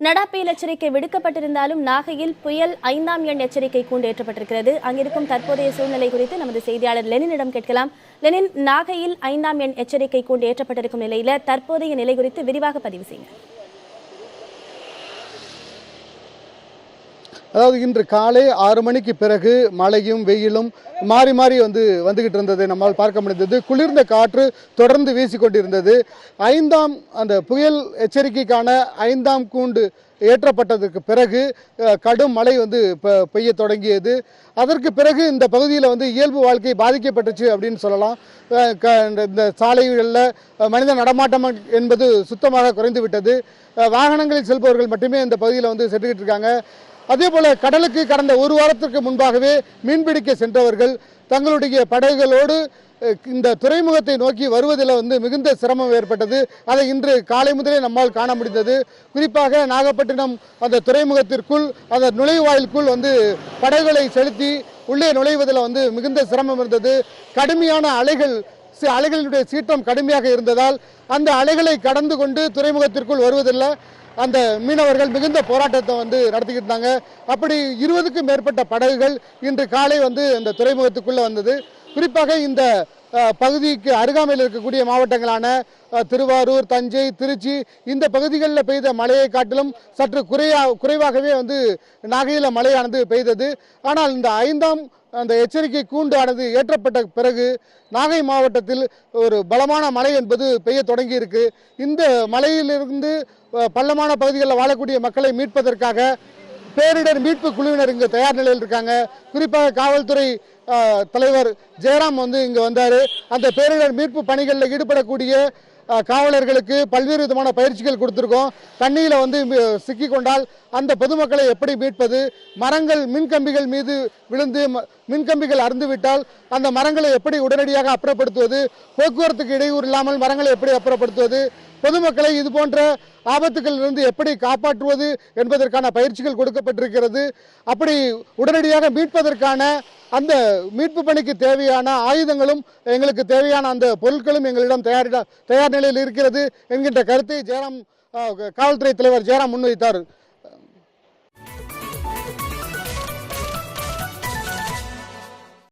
நடா புயல் எச்சரிக்கை விடுக்கப்பட்டிருந்தாலும் நாகையில் புயல் 5ஆம் எண் எச்சரிக்கை கூண்டு ஏற்றப்பட்டிருக்கிறது. அங்கிருக்கும் தற்போதைய சூழ்நிலை குறித்து நமது செய்தியாளர் லெனினிடம் கேட்கலாம். லெனின், நாகையில் 5ஆம் எண் எச்சரிக்கை கூண்டு ஏற்றப்பட்டிருக்கும் நிலையில தற்போதைய நிலை குறித்து விரிவாக பதிவு செய்யுங்க. அதாவது இன்று காலை 6 மணிக்கு பிறகு மழையும் வெயிலும் மாறி மாறி வந்துகிட்டு இருந்ததை நம்மால் பார்க்க முடிந்தது. குளிர்ந்த காற்று தொடர்ந்து வீசிக்கொண்டிருந்தது. அந்த புயல் எச்சரிக்கைக்கான 5ஆம் கூண்டு ஏற்றப்பட்டதற்கு பிறகு கடும் மழை பெய்ய தொடங்கியது. அதற்கு பிறகு இந்த பகுதியில் இயல்பு வாழ்க்கை பாதிக்கப்பட்டுச்சு அப்படின்னு சொல்லலாம். இந்த சாலைகளில் மனித நடமாட்டம் என்பது சுத்தமாக குறைந்து விட்டது. வாகனங்களில் செல்பவர்கள் மட்டுமே இந்த பகுதியில் சென்றுகிட்டு இருக்காங்க. அதே போல கடலுக்கு கடந்த ஒரு வாரத்திற்கு முன்பாகவே மீன்பிடிக்க சென்றவர்கள் தங்களுடைய படகுகளோடு இந்த துறைமுகத்தை நோக்கி வருவதில் மிகுந்த சிரமம் ஏற்பட்டது. அதை இன்று காலை முதலே நம்மால் காண முடிந்தது. குறிப்பாக நாகப்பட்டினம் அந்த துறைமுகத்திற்குள் அந்த நுழைவாயிலுக்குள் படகுகளை செலுத்தி உள்ளே நுழைவதில் மிகுந்த சிரமம் இருந்தது. கடுமையான அலைகளுடைய சீற்றம் கடுமையாக இருந்ததால் அந்த அலைகளை கடந்து கொண்டு துறைமுகத்திற்குள் வருவதில்லை அந்த மீனவர்கள் மிகுந்த போராட்டத்தை நடத்திக்கிட்டு இருந்தாங்க. அப்படி 20க்கும் மேற்பட்ட படகுகள் இன்று காலை இந்த துறைமுகத்துக்குள்ள வந்தது. குறிப்பாக இந்த பகுதிக்கு அருகாமையில் இருக்கக்கூடிய மாவட்டங்களான திருவாரூர், தஞ்சை, திருச்சி இந்த பகுதிகளில் பெய்த மழையை காட்டிலும் சற்று குறைவாகவே நாகையில் மழையானது பெய்தது. ஆனால் இந்த 5ஆம் அந்த எச்சரிக்கை கூண்டானது ஏற்றப்பட்ட பிறகு நாகை மாவட்டத்தில் ஒரு பலமான மழை என்பது பெய்ய தொடங்கி இருக்கு. இந்த மழையிலிருந்து பள்ளமான பகுதிகளில் வாழக்கூடிய மக்களை மீட்பதற்காக பேரிடர் மீட்பு குழுவினர் இங்கு தயார் நிலையில் இருக்காங்க. குறிப்பாக காவல்துறை தலைவர் ஜெயராம் இங்கு வந்தாரு. அந்த பேரிடர் மீட்பு பணிகளில் ஈடுபடக்கூடிய காவலர்களுக்கு பல்வேறு விதமான பயிற்சிகள் கொடுத்திருக்கோம். தண்ணியில் சிக்கி கொண்டால் அந்த பொதுமக்களை எப்படி மீட்பது, மரங்கள் மின்கம்பிகள் மீது விழுந்து மின்கம்பிகள் அறுந்துவிட்டால் அந்த மரங்களை எப்படி உடனடியாக அப்புறப்படுத்துவது, போக்குவரத்துக்கு இடையூறு இல்லாமல் மரங்களை எப்படி அப்புறப்படுத்துவது, பொதுமக்களை இது போன்ற ஆபத்துகளிலிருந்து எப்படி காப்பாற்றுவது என்பதற்கான பயிற்சிகள் கொடுக்கப்பட்டிருக்கிறது. அப்படி உடனடியாக மீட்பதற்கான அந்த மீட்பு பணிக்கு தேவையான ஆயுதங்களும் எங்களுக்கு தேவையான அந்த பொருட்களும் எங்களிடம் தயார் நிலையில் இருக்கிறது என்கின்ற கருத்தை காவல்துறை தலைவர் ஜெயராம் முன்வைத்தார்.